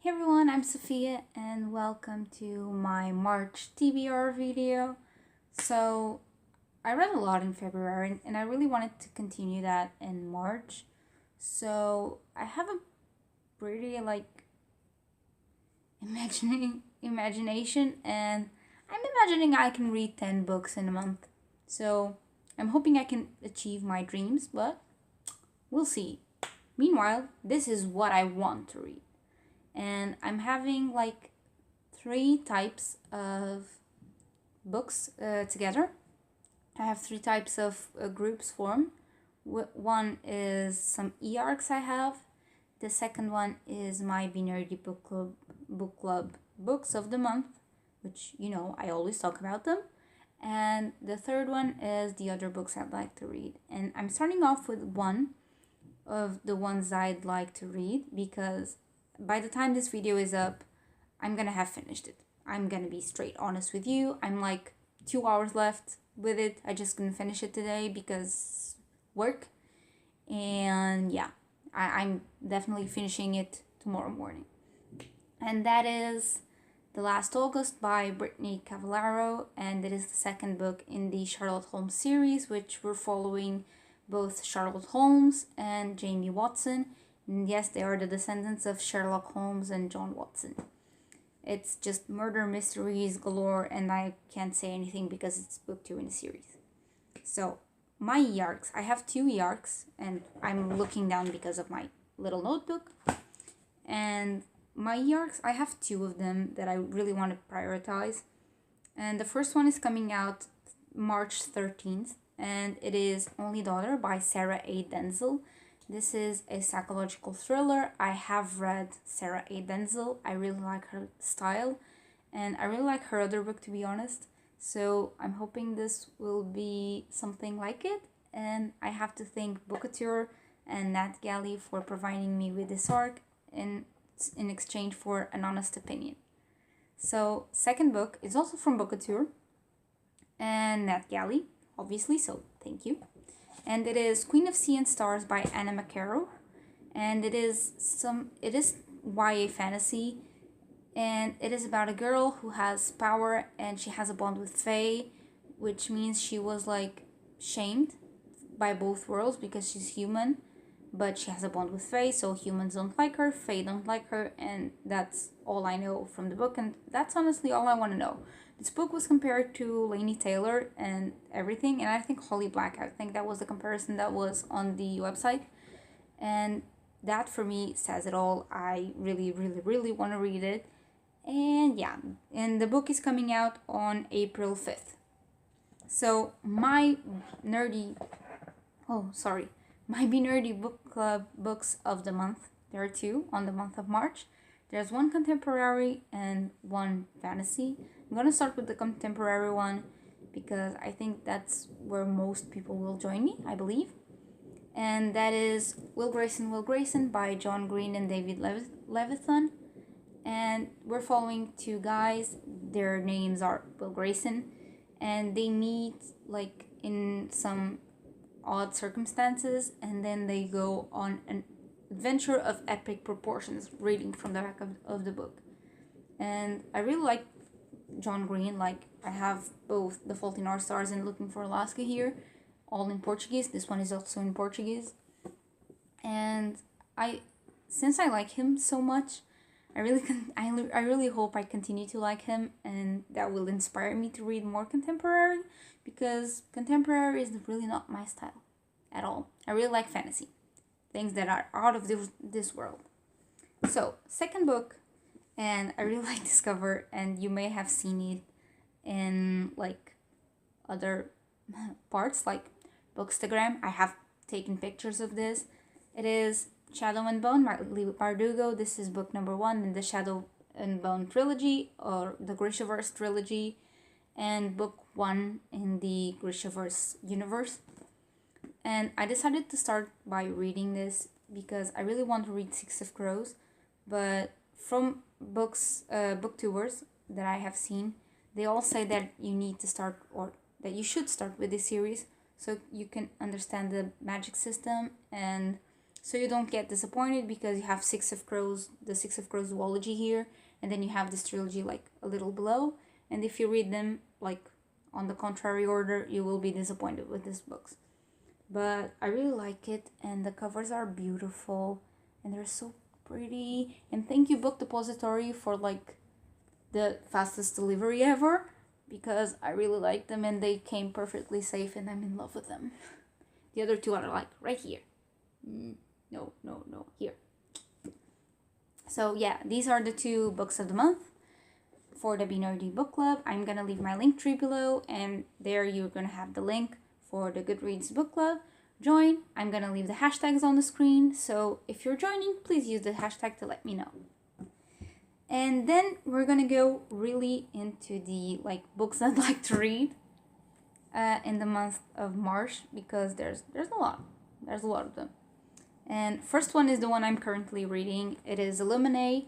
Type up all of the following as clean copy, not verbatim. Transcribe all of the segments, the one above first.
Hey everyone, I'm Sophia and welcome to my March TBR video. So, I read a lot in February and I really wanted to continue that in March. So, I have a pretty imagination and I'm imagining I can read 10 books in a month. So, I'm hoping I can achieve my dreams, but we'll see. Meanwhile, this is what I want to read. And I'm having like three types of books together. I have three types of groups formed. One is some e-arcs I have. The second one is my binary book club books of the month, which I always talk about them. And the third one is the other books I'd like to read. And I'm starting off with one of the ones I'd like to read because by the time this video is up, I'm gonna have finished it. I'm gonna be straight honest with you. I'm like 2 hours left with it. I just couldn't finish it today because work. And yeah, I'm definitely finishing it tomorrow morning. And that is The Last August by Brittany Cavallaro. And it is the second book in the Sherlock Holmes series, which we're following both Sherlock Holmes and Jamie Watson. And yes, they are the descendants of Sherlock Holmes and John Watson. It's just murder mysteries galore, and I can't say anything because it's book 2 in the series. So, my e-arcs. I have 2 e-arcs, and I'm looking down because of my little notebook. And my e-arcs, I have 2 of them that I really want to prioritize. And the first one is coming out March 13th, and it is Only Daughter by Sarah A. Denzel. This is a psychological thriller. I have read Sarah A. Denzel. I really like her style, and I really like her other book, to be honest. So I'm hoping this will be something like it, and I have to thank Bookouture and Nat Galley for providing me with this arc in exchange for an honest opinion. So, second book is also from Bookouture and Nat Galley, obviously, so thank you. And it is Queen of Sea and Stars by Anna McCarroll, and it is YA fantasy, and it is about a girl who has power and she has a bond with Fae, which means she was like shamed by both worlds because she's human, but she has a bond with Fae, so humans don't like her, Fae don't like her, and that's all I know from the book, and that's honestly all I want to know. This book was compared to Laini Taylor and everything, and I think Holly Black, I think that was the comparison that was on the website, and that for me says it all. I really, really, really want to read it, and yeah, and the book is coming out on April 5th. So my Be Nerdy Book Club books of the month, there are 2 on the month of March. There's one contemporary and one fantasy. I'm gonna start with the contemporary one because I think that's where most people will join me, I believe. And that is Will Grayson by John Green and David Levithan. And we're following 2 guys. Their names are Will Grayson, and they meet like in some odd circumstances, and then they go on an adventure of epic proportions, reading from the back of the book. And I really like John Green. Like, I have both The Fault in Our Stars and Looking for Alaska here, all in Portuguese. This one is also in Portuguese. And since I like him so much, I really hope I continue to like him, and that will inspire me to read more contemporary, because contemporary is really not my style at all. I really like fantasy, things that are out of this world. So, second book, and I really like this cover, and you may have seen it in like other parts, like Bookstagram. I have taken pictures of this. It is Shadow and Bone by Leigh Bardugo. This is book number 1 in the Shadow and Bone trilogy, or the Grishaverse trilogy, and book 1 in the Grishaverse universe. And I decided to start by reading this because I really want to read Six of Crows, but from booktubers that I have seen, they all say that you need to start, or that you should start with this series so you can understand the magic system and so you don't get disappointed, because you have the Six of Crows duology here, and then you have this trilogy like a little below. And if you read them like on the contrary order, you will be disappointed with these books. But I really like it, and the covers are beautiful, and they're so pretty. And thank you, Book Depository, for like the fastest delivery ever, because I really like them and they came perfectly safe, and I'm in love with them. The other two are like right here. No, here. So yeah, these are the 2 books of the month for the Be Nerdy Book Club. I'm gonna leave my link tree below, and there you're gonna have the link for the Goodreads Book Club. Join. I'm gonna leave the hashtags on the screen, so if you're joining, please use the hashtag to let me know. And then we're gonna go really into the like books I'd like to read in the month of March, because there's a lot of them. And first one is the one I'm currently reading. It is Illuminate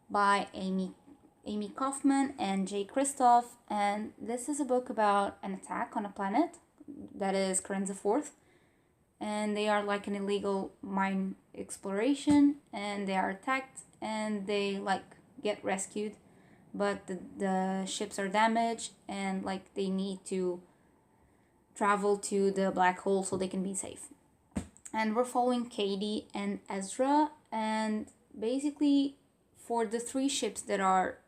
by Amy Kaufman and Jay Kristoff, and this is a book about an attack on a planet that is Karenza 4th, and they are like an illegal mine exploration, and they are attacked, and they like get rescued, but the ships are damaged, and like they need to travel to the black hole so they can be safe. And we're following Katie and Ezra, and basically for the 3 ships that are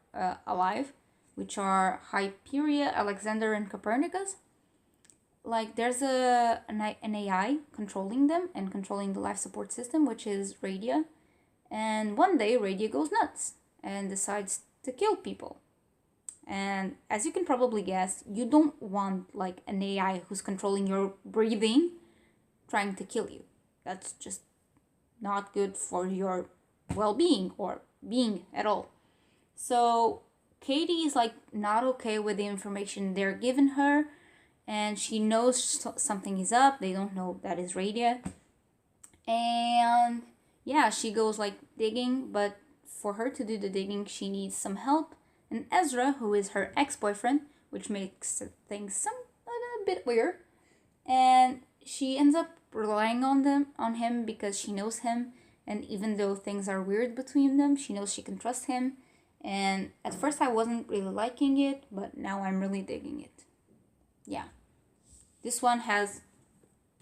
alive, which are Hyperia, Alexander, and Copernicus, like there's an AI controlling them and controlling the life support system, which is Radia. And one day Radia goes nuts and decides to kill people. And as you can probably guess, you don't want like an AI who's controlling your breathing trying to kill you. That's just not good for your well-being or being at all. So Katie is like not okay with the information they're giving her, and she knows something is up. They don't know that is Radia. And yeah, she goes like digging, but for her to do the digging, she needs some help. And Ezra, who is her ex-boyfriend, which makes things a bit weird, and she ends up relying on him because she knows him, and even though things are weird between them, she knows she can trust him. And at first I wasn't really liking it, but now I'm really digging it. Yeah. This one has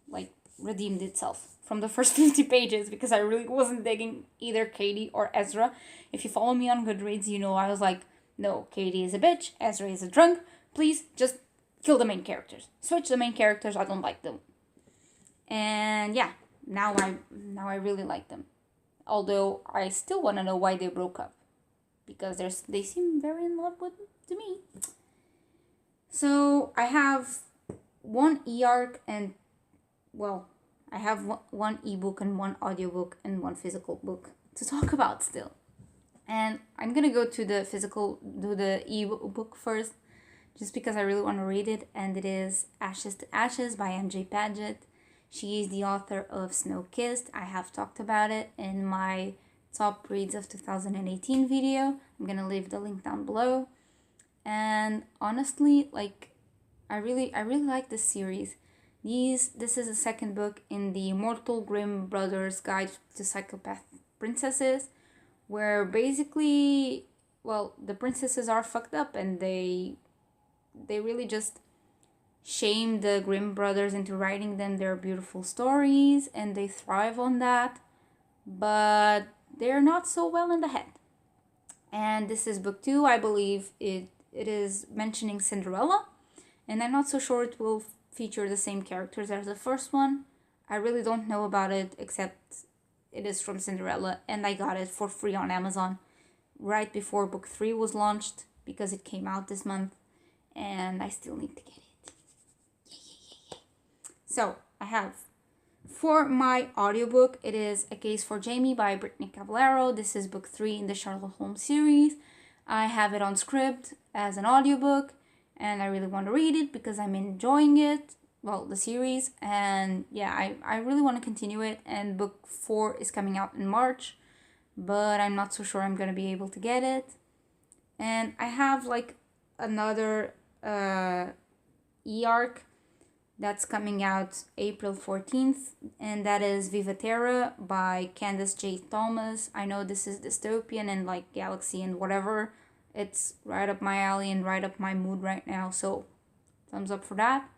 like redeemed itself from the first 50 pages, because I really wasn't digging either Katie or Ezra. If you follow me on Goodreads, you know I was like, no, Katie is a bitch, Ezra is a drunk, please just kill the main characters. Switch the main characters, I don't like them. And yeah, now I really like them. Although I still want to know why they broke up, because they seem very in love with to me. So I have one e-arc and, well, I have one ebook and one audiobook and one physical book to talk about still. And I'm gonna go to the ebook first, just because I really want to read it, and it is Ashes to Ashes by MJ Padgett. She is the author of Snow Kissed. I have talked about it in my top reads of 2018 video. I'm gonna leave the link down below. And honestly, like, I really like this series. This is the second book in the Mortal Grimm Brothers Guide to Psychopath Princesses, where basically, well, the princesses are fucked up, and they really just shame the Grimm brothers into writing them their beautiful stories, and they thrive on that, but they're not so well in the head. And this is book 2, I believe. It is mentioning Cinderella, and I'm not so sure it will feature the same characters as the first one. I really don't know about it, except it is from Cinderella, and I got it for free on Amazon right before book 3 was launched, because it came out this month, and I still need to get it. So I have, for my audiobook, it is A Case for Jamie by Brittany Cavallaro. This is book 3 in the Sherlock Holmes series. I have it on Scribd as an audiobook, and I really want to read it because I'm enjoying it, well, the series, and yeah, I really want to continue it. And book 4 is coming out in March, but I'm not so sure I'm going to be able to get it. And I have like another e-arc That's coming out April 14th, and that is Viva Terra by Candace J. Thomas. I know this is dystopian and like galaxy and whatever. It's right up my alley and right up my mood right now, so thumbs up for that.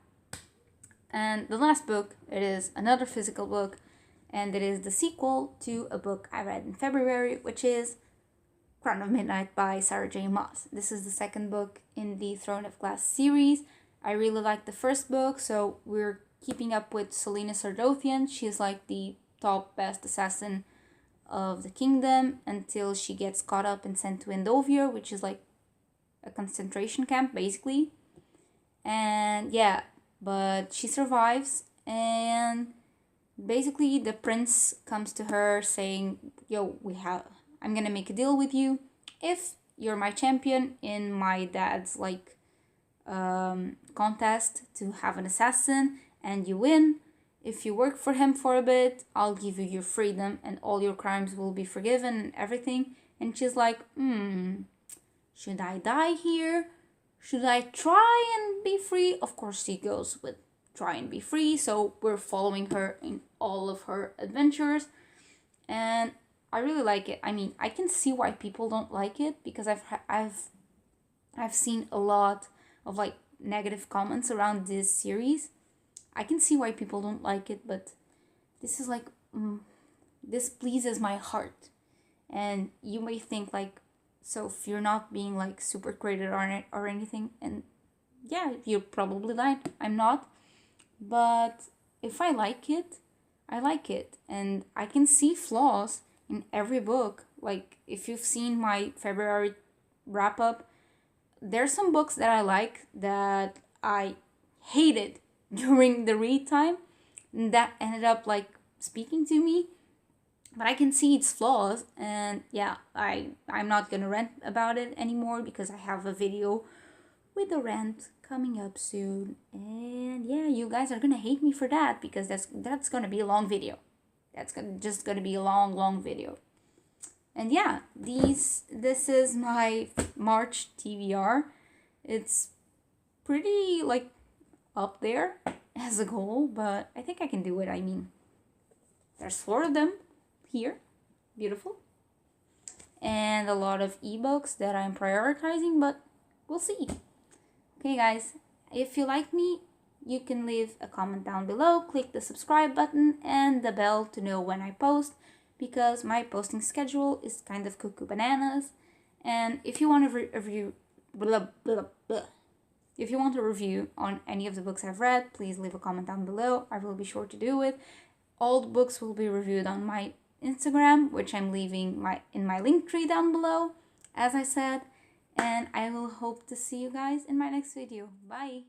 And the last book, it is another physical book, and it is the sequel to a book I read in February, which is Crown of Midnight by Sarah J. Maas. This is the second book in the Throne of Glass series. I really liked the first book, so we're keeping up with Selena Sardothian. She's like the top best assassin of the kingdom until she gets caught up and sent to Endovir, which is like a concentration camp basically. And yeah, but she survives, and basically the prince comes to her saying, yo, I'm gonna make a deal with you. If you're my champion in my dad's like contest to have an assassin and you win, if you work for him for a bit, I'll give you your freedom and all your crimes will be forgiven and everything. And she's like, should I die here? Should I try and be free? Of course she goes with try and be free, so we're following her in all of her adventures, and I really like it. I mean, I can see why people don't like it, because I've seen a lot of like negative comments around this series. I can see why people don't like it, but this is like this pleases my heart. And you may think like, so if you're not being like super creative or anything, and yeah, you're probably right, I'm not. But if I like it, I like it. And I can see flaws in every book. Like, if you've seen my February wrap up, there's some books that I like that I hated during the read time, and that ended up like speaking to me. But I can see its flaws, and yeah, I'm not gonna rant about it anymore because I have a video with a rant coming up soon. And yeah, you guys are gonna hate me for that, because that's gonna be a long video. That's just gonna be a long video. And yeah, this is my March TBR. It's pretty like up there as a goal, but I think I can do it. I mean, there's 4 of them here, beautiful, and a lot of ebooks that I'm prioritizing, but we'll see. Okay guys, if you like me, you can leave a comment down below, click the subscribe button and the bell to know when I post, because my posting schedule is kind of cuckoo bananas. And if you want to review if you want a review on any of the books I've read, please leave a comment down below. I will be sure to do it. All the books will be reviewed on my Instagram, which I'm leaving in my link tree down below, as I said. And I will hope to see you guys in my next video. Bye!